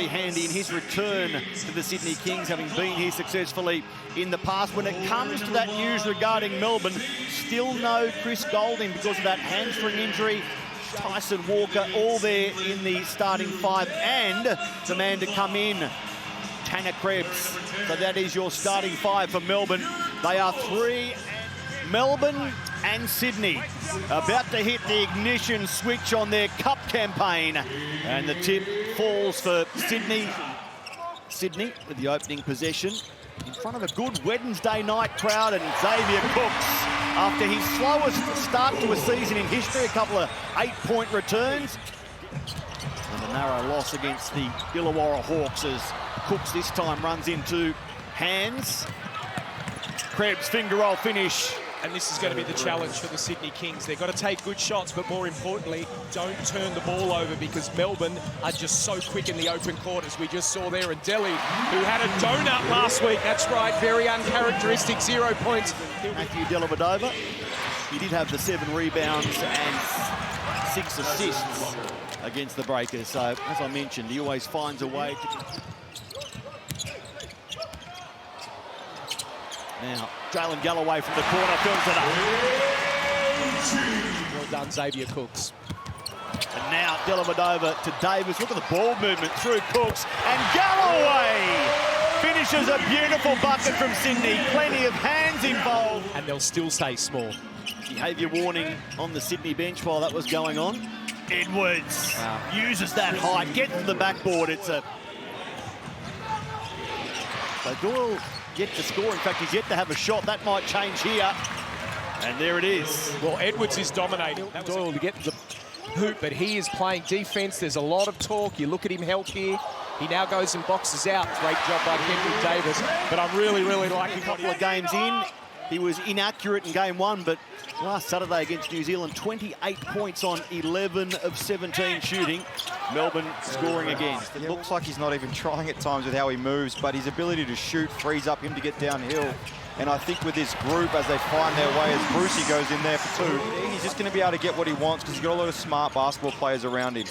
very handy in his return to the Sydney Kings, having been here successfully in the past. When it comes to that news regarding Melbourne, still no Chris Goulding because of that hamstring injury. Tyson Walker all there in the starting 5, and the man to come in, Tanner Krebs. So that is your starting 5 for Melbourne. They are 3. Melbourne and Sydney about to hit the ignition switch on their cup campaign. And the tip falls for Sydney. Sydney with the opening possession in front of a good Wednesday night crowd, and Xavier Cooks, after his slowest start to a season in history, a couple of 8-point returns. And a narrow loss against the Illawarra Hawks as Cooks this time runs into hands. Krebs finger roll finish. And this is going to be the challenge for the Sydney Kings. They've got to take good shots, but more importantly, don't turn the ball over, because Melbourne are just so quick in the open court, as we just saw there. And Delhi, who had a donut last week. That's right, very uncharacteristic, 0 points. Matthew Dellavedova, he did have the 7 rebounds and 6 assists against the Breakers. So, as I mentioned, he always finds a way to... Now, Jalen Galloway from the corner fills it up. Well done, Xavier Cooks. And now Dellavedova to Davis. Look at the ball movement through Cooks. And Galloway finishes a beautiful bucket from Sydney. Plenty of hands involved. And they'll still stay small. Behaviour warning on the Sydney bench while that was going on. Edwards uses that height, gets to the backboard. It's a... So Doyle yet to score. In fact, he's yet to have a shot. That might change here. And there it is. Well, Edwards is dominating. Doyle to get the hoop, but he is playing defense. There's a lot of talk. You look at him help here. He now goes and boxes out. Great job by Kendrick Davis. But I'm really liking a couple of games in. He was inaccurate in game 1, but last Saturday against New Zealand, 28 points on 11 of 17 shooting. Melbourne scoring again. It looks like he's not even trying at times with how he moves, but his ability to shoot frees up him to get downhill. And I think with this group, as they find their way, as Brucey goes in there for 2, he's just going to be able to get what he wants, because he's got a lot of smart basketball players around him.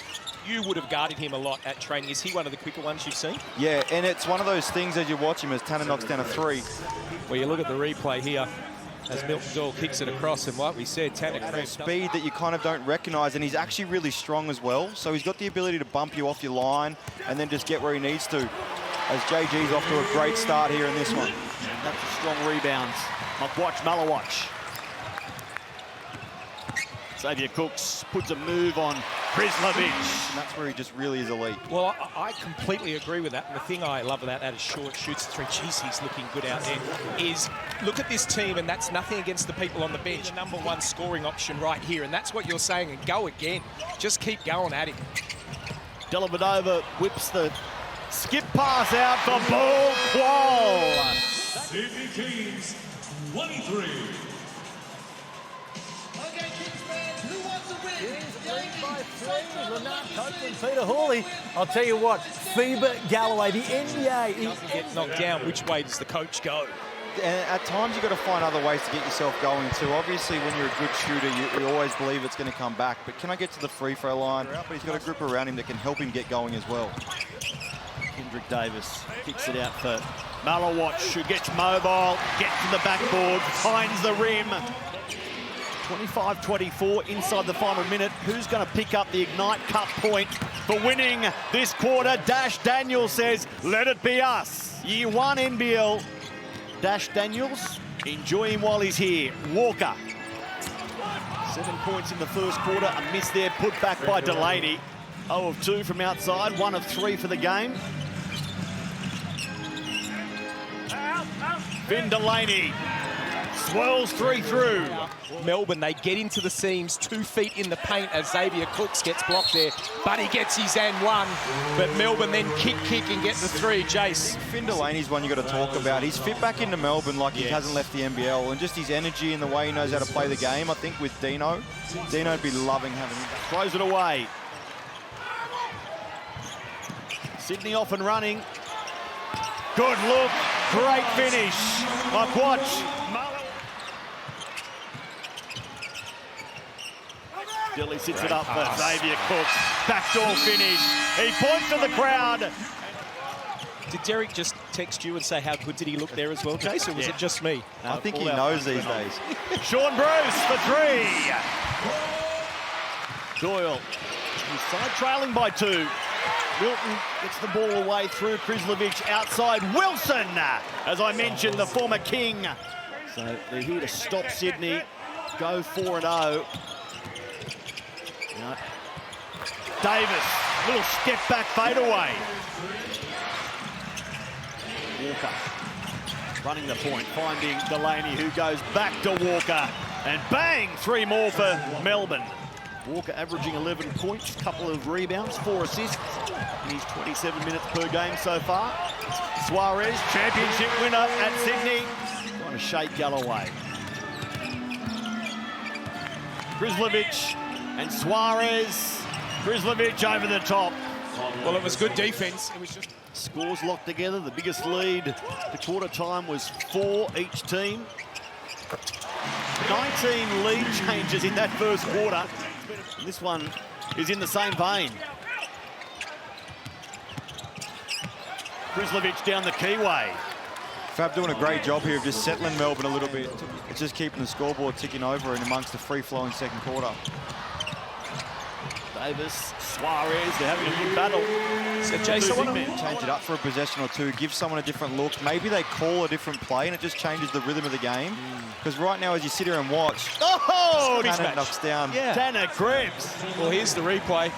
You would have guarded him a lot at training. Is he one of the quicker ones you've seen? Yeah, and it's one of those things as you watch him, as Tanner knocks down a 3. Well, you look at the replay here as Milton Doyle kicks it across, and like we said, Tanner Krebs. Speed that you kind of don't recognise, and he's actually really strong as well. So he's got the ability to bump you off your line and then just get where he needs to. As JG's off to a great start here in this one. And that's a strong rebounds. Malawatch. Xavier Cooks puts a move on Prislovic. And that's where he just really is elite. Well, I completely agree with that. And the thing I love about that is short, shoots 3. Jeez, he's looking good out there. Is look at this team, and that's nothing against the people on the bench. The #1 scoring option right here, and that's what you're saying. And go again. Just keep going at him. Dellavedova whips the skip pass out for Ball Qual. Sydney Kings 23. Peter Hawley. I'll tell you what, FIBA Galloway, the NBA. He doesn't get knocked down. Which way does the coach go? And at times, you've got to find other ways to get yourself going too. Obviously, when you're a good shooter, you always believe it's going to come back. But can I get to the free throw line? But he's got a group around him that can help him get going as well. Kendrick Davis kicks it out for Malawatch, who gets mobile, gets to the backboard, finds the rim. 25-24 inside the final minute. Who's going to pick up the Ignite Cup point for winning this quarter? Dash Daniels says, let it be us. Year 1 NBL. Dash Daniels, enjoy him while he's here. Walker. 7 points in the first quarter. A miss there, put back by Delaney. 0 of 2 from outside, 1 of 3 for the game. Finn Delaney swirls 3 through. Melbourne, they get into the seams, 2 feet in the paint as Xavier Cooks gets blocked there, but he gets his and 1. But Melbourne then kick and get the 3. Jace. Finn Delaney's one you got to talk about. He's fit back into Melbourne like he hasn't left the NBL, and just his energy and the way he knows how to play the game. I think with Dino'd be loving having him. Throws it away. Sydney off and running. Good look, great finish. Watch. Dilly sits it up for Xavier Cooks. Backdoor finish. He points to the crowd. Did Derek just text you and say how good did he look there as well, Jace, or was it just me? I think he knows these days. Sean Bruce for three. Doyle, inside trailing by 2. Milton gets the ball away through Krislovic outside Wilson. As I mentioned, the former King. So they're here to stop Sydney. Go 4-0. Yeah. Davis, little step back fadeaway. Walker running the point, finding Delaney, who goes back to Walker. And bang, 3 more for Melbourne. Walker averaging 11 points, couple of rebounds, 4 assists in his 27 minutes per game so far. Suarez, championship winner at Sydney, trying to shake Galloway. Krislovic and Suarez. Krislovic over the top. Well, it was good defense. It was just... Scores locked together. The biggest lead to quarter time was 4 each team. 19 lead changes in that first quarter. And this one is in the same vein. Krislovic down the keyway. Fab doing a great job here of just settling Melbourne a little bit. It's just keeping the scoreboard ticking over and amongst the free-flowing second quarter. Davis, Suarez, they're having a good battle. So, Jace, I want to Change it up for a possession or two, give someone a different look. Maybe they call a different play and it just changes the rhythm of the game. Because right now, as you sit here and watch, Tanner knocks down. Yeah. Tanner Krebs. Well, here's the replay.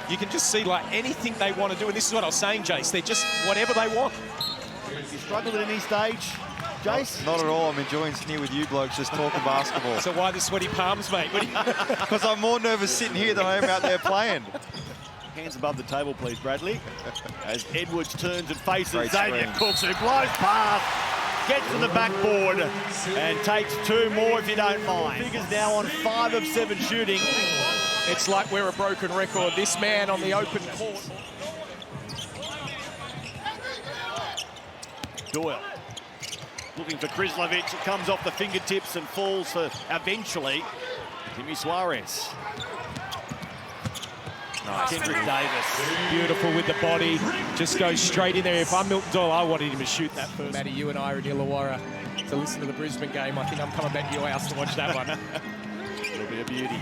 You can just see, like, anything they want to do. And this is what I was saying, Jace. They're just whatever they want. You struggled at any stage, Jace? Not at all. I'm enjoying sitting here with you blokes just talking basketball. So why the sweaty palms, mate? Because I'm more nervous sitting here than I am out there playing. Hands above the table, please, Bradley. As Edwards turns and faces Great Xavier screen. Cooks, who blows past, gets to the backboard, and takes 2 more if you don't mind. Figures now on 5 of 7 shooting. It's like we're a broken record. This man on the open court. Doyle looking for Krislovic. It comes off the fingertips and falls for, eventually, Timmy Suarez. Nice. Kendrick Davis. Beautiful with the body. Just goes straight in there. If I'm Milton Doyle, I wanted him to shoot that first. Matty, you and I are in Illawarra to listen to the Brisbane game. I think I'm coming back to your house to watch that one. It'll be a beauty.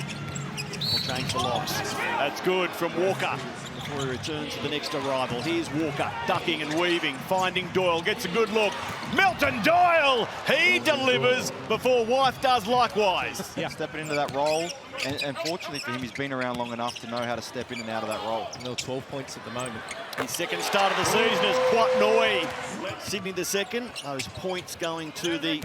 We'll change the locks. That's good from Walker before he returns to the next arrival. Here's Walker, ducking and weaving, finding Doyle, gets a good look. Melton Doyle, he delivers before wife does likewise. Yeah. Stepping into that role, and fortunately for him, he's been around long enough to know how to step in and out of that role. Well, 12 points at the moment. His second start of the season is Quatnoi. Sydney the second. Those points going to the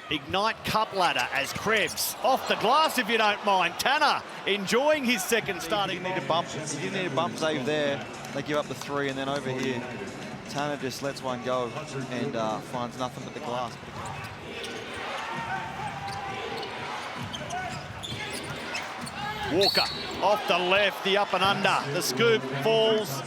Ignite Cup ladder as Krebs off the glass, if you don't mind. Tanner enjoying his second starting. He didn't need a bump save there. They give up the 3, and then over here, Tanner just lets one go and finds nothing but the glass. Walker off the left, the up and under. The scoop falls.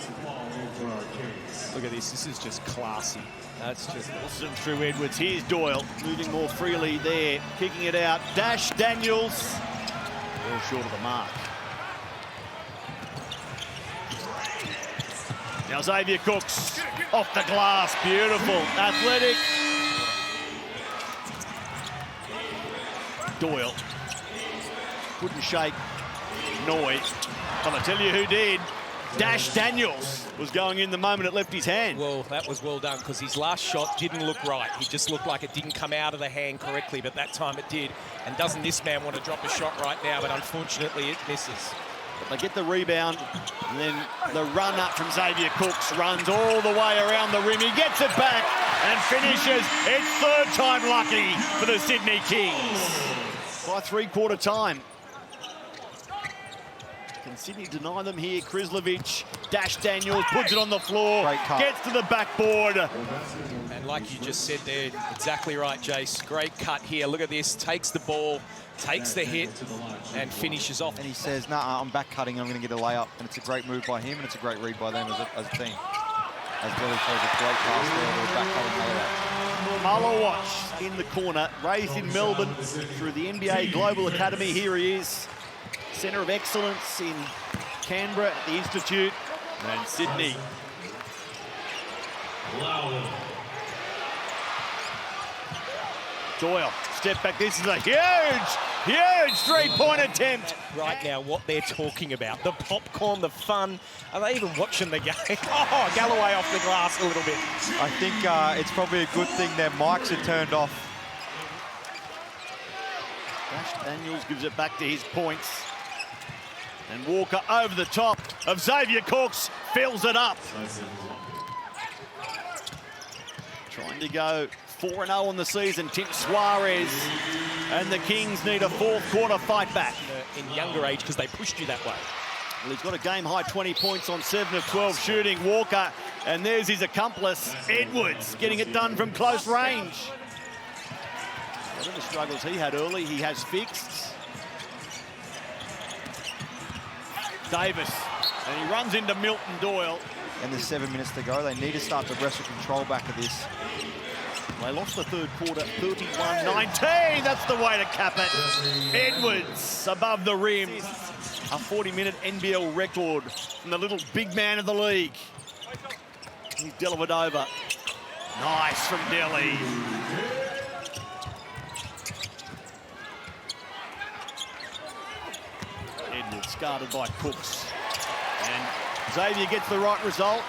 Look at this. This is just classy. That's just Wilson through Edwards. Here's Doyle moving more freely there, kicking it out. Dash Daniels. Well short of the mark. Now Xavier Cooks off the glass. Beautiful. Athletic. Doyle. Couldn't shake Noy. But I tell you who did. Dash Daniels was going in the moment it left his hand. Well, that was well done because his last shot didn't look right. He just looked like it didn't come out of the hand correctly, but that time it did. And doesn't this man want to drop a shot right now, but unfortunately it misses. But they get the rebound, and then the run up from Xavier Cooks runs all the way around the rim. He gets it back and finishes. It's third time lucky for the Sydney Kings. By three-quarter time. Can Sydney deny them here? Krislovic, Dash Daniels, puts it on the floor, gets to the backboard. And like you just said there, exactly right, Jace. Great cut here. Look at this. Takes the ball, takes the hit, and finishes off. And he says, nah, I'm back cutting, I'm going to get a layup. And it's a great move by him, and it's a great read by them as a team. As Billy throws a great pass there with a back cutting layup. Malawatch in the corner, raised in Melbourne through the NBA Global Academy. Here he is. Centre of Excellence in Canberra at the Institute. And Sydney Doyle, step back. This is a huge three-point attempt. Right now, what they're talking about, the popcorn, the fun. Are they even watching the game? Oh, Galloway off the glass a little bit. I think it's probably a good thing their mics are turned off. Dash Daniels gives it back to his points. And Walker over the top of Xavier Cooks, fills it up. Trying to go 4-0 on the season, Tim Suarez. And the Kings need a fourth quarter fight back. In younger age, because they pushed you that way. Well, he's got a game-high 20 points on 7 of 12 shooting, Walker. And there's his accomplice, Edwards, getting it done from close range. One of the struggles he had early, he has fixed. Davis, and he runs into Milton Doyle. And there's 7 minutes to go. They need to start to wrestle control back of this. They lost the third quarter, 31-19. That's the way to cap it. Edwards above the rim. A 40-minute NBL record from the little big man of the league. He's delivered over. Nice from Delhi. Edwards guarded by Cooks. And Xavier gets the right result.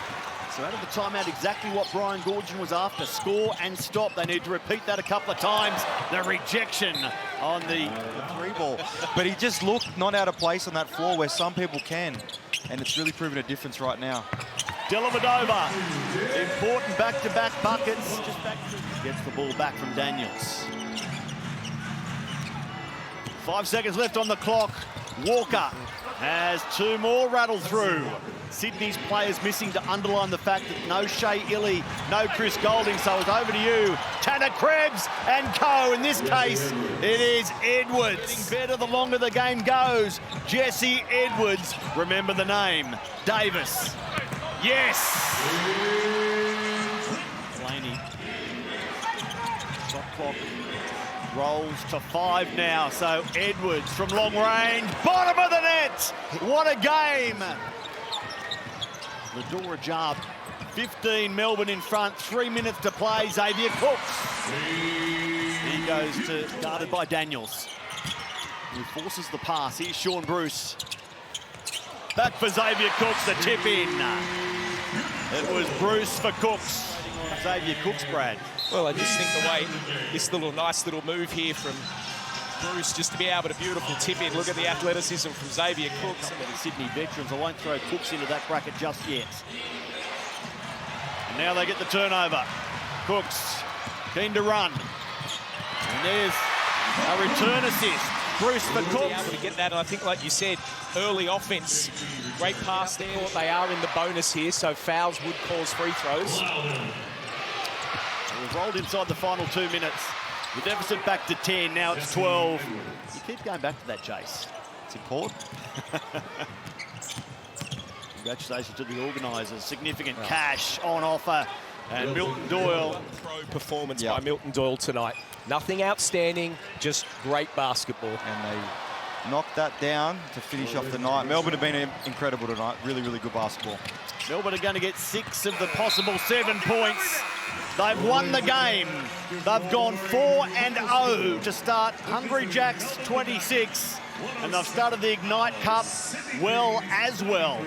So out of the timeout, exactly what Brian Goorjian was after. Score and stop. They need to repeat that a couple of times. The rejection on the three ball. But he just looked not out of place on that floor where some people can. And it's really proven a difference right now. Dellavedova. Important back-to-back buckets. Gets the ball back from Daniels. 5 seconds left on the clock. Walker has 2 more rattled through. Sydney's players missing to underline the fact that no Shea Illy, no Chris Golding, so it's over to you. Tanner Krebs and co. In this case, it is Edwards. Getting better the longer the game goes. Jesse Edwards, remember the name. Davis, yes! Blaney. Shot clock rolls to 5 now, so Edwards from long range, bottom of the net! What a game! The door ajar. 15 Melbourne in front, 3 minutes to play. Xavier Cooks. He goes to, guarded by Daniels. He forces the pass. Here's Sean Bruce. Back for Xavier Cooks, the tip in. It was Bruce for Cooks. Xavier Cooks, Brad. Well, I just think the way this nice little move here from Bruce, just to be able to beautiful tip in. Look at the athleticism from Xavier Cooks. Some of the Sydney veterans. I won't throw Cooks into that bracket just yet. And now they get the turnover. Cooks keen to run. And there's a return assist. Bruce for Cooks. Able to get that, and I think, like you said, early offense. Great pass there. They are in the bonus here, so fouls would cause free throws. We've rolled inside the final 2 minutes. The deficit back to 10, now it's 12. You keep going back to that, Chase. It's important. Congratulations to the organisers. Significant cash on offer. And Milton Doyle. Pro performance by Milton Doyle tonight. Nothing outstanding, just great basketball. And they knocked that down to finish off the night. Melbourne have been incredible tonight. Really, really good basketball. Melbourne are going to get 6 of the possible 7 points. They've won the game. They've gone 4-0 to start Hungry Jacks 26. And they've started the Ignite Cup well as well.